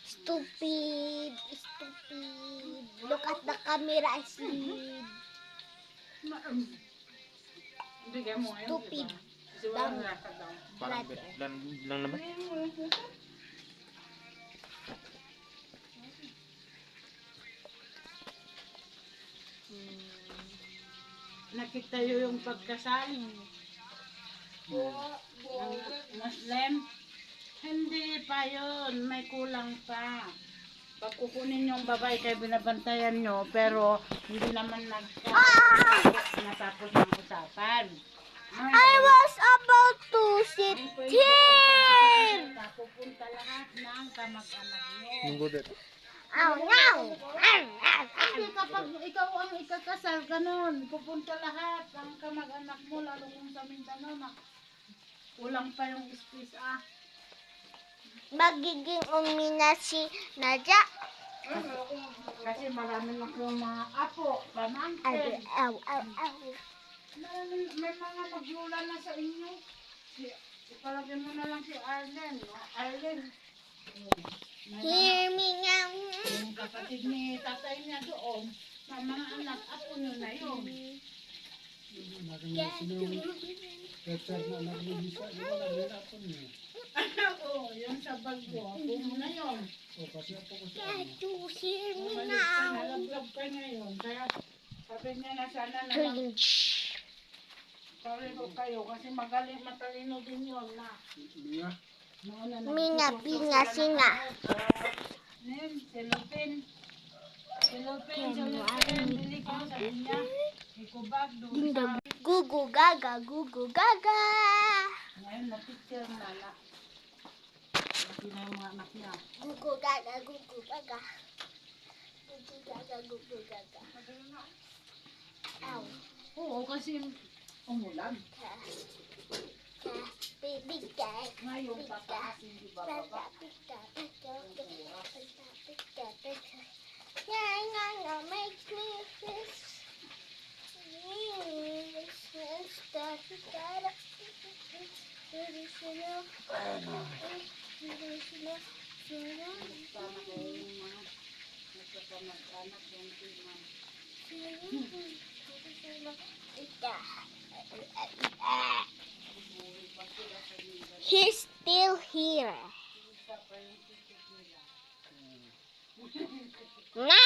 Stupid. Stupid. Look at the camera, Steve. Bigyan mo ngayon, Stupid. diba? Kasi walang lakad daw. Parang lang naman. Nakita nyo yung pagkasal ng Muslim? Hindi pa yun. May kulang pa. Pag kukunin yung babae kayo binabantayan nyo, pero hindi naman natapos ang usapan. I was about to sit here. Pupunta lahat ng kamag-anak nyo. Nunggudet. Oh, no. Kasi kapag ikaw ang ikakasal, ganun, pupunta lahat ang kamag-anak mo, lalo kung sa Mindanao, kulang pa yung space, Magiging umina si Nadia. Kasi marami na kong mga apo, pamangkin. Ow, ow, ow. May mga maglula na sa inyo. Ipalagay mo na lang si Arlen. Arlen. Hear me now. Yung kapatid ni tatay niya doon, sa mga anak, apo nyo na yun. Oo, yung sa bagyo, apo mo na yun. Can you hear me Umalis ka, now? nalaglag ka ngayon. Kaya sabi niya na sana na lang Cringe. pareho kayo kasi magaling matalino din yun na. Mina, pinga, singa. Nen, silupin. Silupin, silupin. Bili ko, sabi niya. Ikubag doon sa... Gugu gaga, gugu gaga. Ngayon, na-picture na na. Laki na yung mga anak niya. Gugu gaga, gugu gaga. Gugu gaga, gugu gaga. Ow. Oo, kasi umulan. Baby cat. Ngayon, tataas, hindi ba baba? Make me this. Sana kayo yung mga nagkakamag-anak yung tingnan. He's still here. Nga!